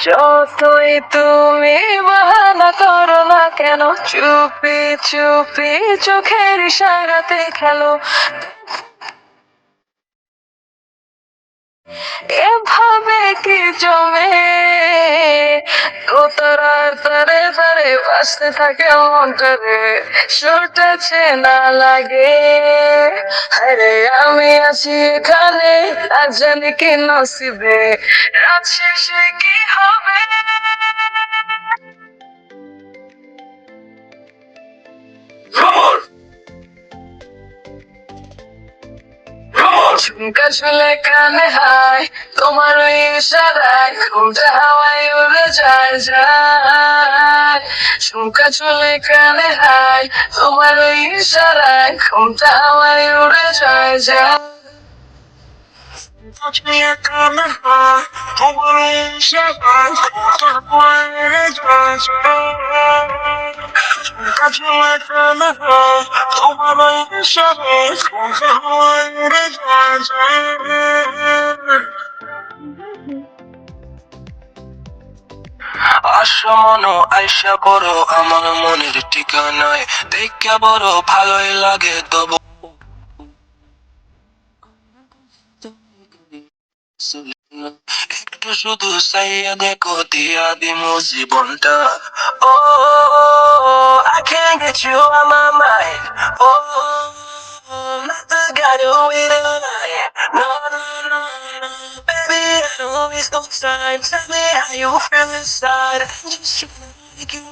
যতই তুমি বাহানা করো না কেন, চুপি চুপি চোখের ইশারাতে খেলো। এভাবে কি জমে দোতারার তারে তারে বাঁচতে থাকে মনটারে, সুরটা চেনা লাগে। আরে আমি আছি এখানে, আর জানি কি নসিবে রাত শেষে কি হবে। ঝুমকা ঝুলে কানে হায়, তোমার ওই ইশারায় ঘুমটা হাওয়ায় উড়ে যায় যায়। ঝুমকা ঝুলে কানে হায়, তোমার ওই ইশারায় ঘুমটা হাওয়ায় উড়ে যায় যায়। ঝুমকা কানে হায়, তোমার ওই ইশারায় ঘুমটা হাওয়ায় উড়ে যায় যায়। ঝুমকা ঝুলে কানে হায়, তোমার ওই ইশারায় ঘুমটা হাওয়ায় উড়ে যায় যায়। আসো মনো আইসা পড়ো আমার মনের ঠিকানায়, দেখা বড় ভালোই লাগে তবু একটু শুধু চাইয়া দেখো, দিয়া দিমু জীবনটা। ও I can't get you on my mind. Oh, nothing got you in a lie. No, no, no, no. Baby, I don't waste no time. Tell me how you feel inside. I'm just trying to make you.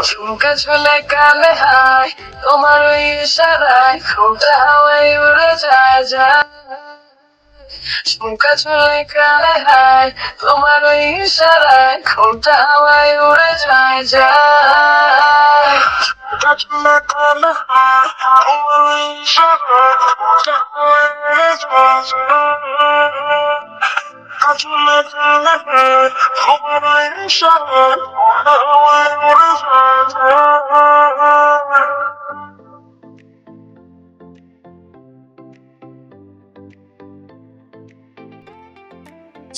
ঝুমকা ঝুলে কানে হায়, তোমার ওই ইশারায় ঘুমটা হাওয়ায় উড়ে যায় যায়। ঝুমকা ঝুলে কানে হায়, তোমার ওই ইশারায় ঘুমটা হাওয়ায় উড়ে যায় যায়। ঝুমকা ঝুলে কানে হায়, তোমার ওই ইশারায় ঘুমটা হাওয়ায় উড়ে যায় যায়। আসলে জানা হয় তোমার ওই ইশারায় ঘুমটা হাওয়ায় উড়ে যায় যায়।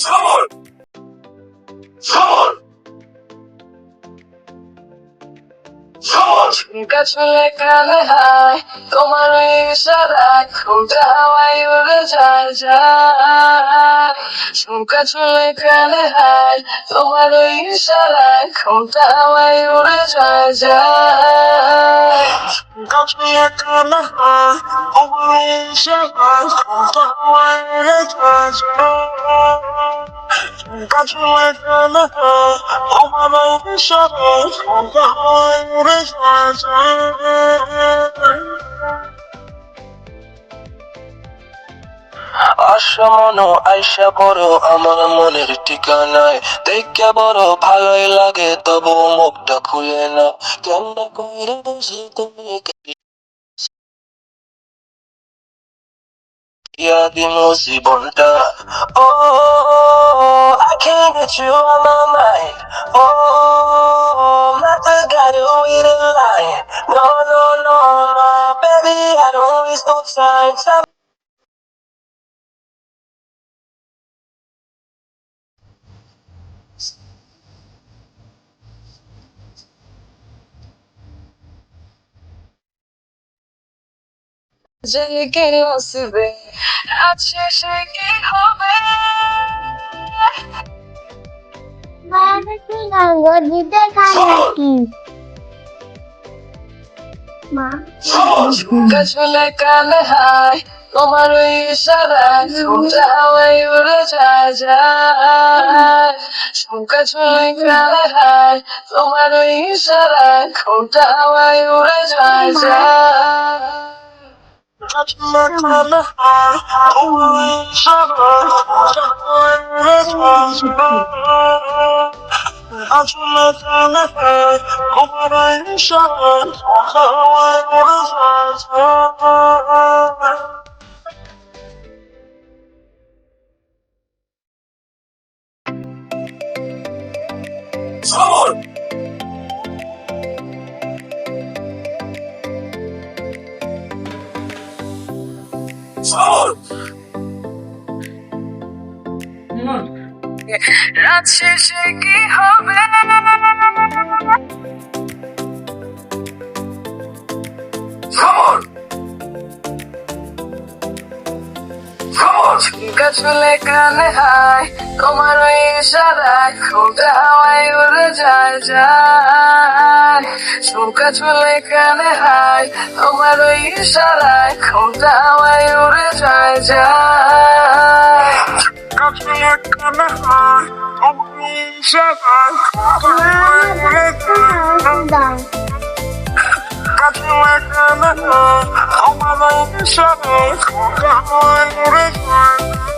Someone! Someone! ঝুমকা ঝুলে কানে হায়, তোমার ওই ইশারায় ঘুমটা হাওয়ায় উড়ে যায় যায়। ঝুমকা ঝুলে কানে হায়, তোমার ওই ইশারায় ঘুমটা হাওয়ায় উড়ে যায় যায়। ঝুমকা ঝুলে কানে হায়, তোমার ওই ইশারায় ঘুমটা হাওয়ায় উড়ে যায় যায়। ঝুমকা ঝুলে কানে হায়, তোমার ওই ইশারায় ঘুমটা হাওয়ায় উড়ে যায় যায়। আসো মনো আইসা পড়ো আমার মনের ঠিকানায়, দেখা বড় ভালোই লাগে তবু মুখটা খুলে না। কেমন কইরা বুঝি তুমি দিয়া দিমু জীবনটা। ও I can't get you on my mind. Oh, nothing got you in a lie. No, no, no, no, baby, I don't waste no time. জেগে বসবে রাত শেষে কি হবে। Bakit sinanggot dito kanaki? Ma? ঝুমকা ঝুলে কানে হায়, তোমার ওই ইশারায় ঘুমটা হাওয়ায় উড়ে যায় যায়। ঝুমকা ঝুলে কানে হায়, তোমার ওই ইশারায় ঘুমটা হাওয়ায় উড়ে যায় যায়। ঝুমকা কানে হায়, তোমার ওই ইশারায় ঘুমটা হাওয়ায় উড়ে যায় যায়। আসলে কানে হয় তোমার ইশারায় হাওয়ায় উড়ে যায়। খবর খবর রাত শেষে কি হবে খবর খবর ঝুমকা চলে কানে হায় তোমার ওই ইশারায় ঘুমটা হাওয়ায় উড়ে যায় যায় ঝুমকা চলে কানে হায় তোমার ওই ইশারায় ঘুমটা হাওয়ায় উড়ে যায় যায় ঝুমকা চলে কানে হায় তোমার ওই ইশারায় ঘুমটা হাওয়ায় উড়ে যায় দাও কাছলে কানে হায় তোমার ওই ইশারায় ঘুমটা হাওয়ায় উড়ে যায়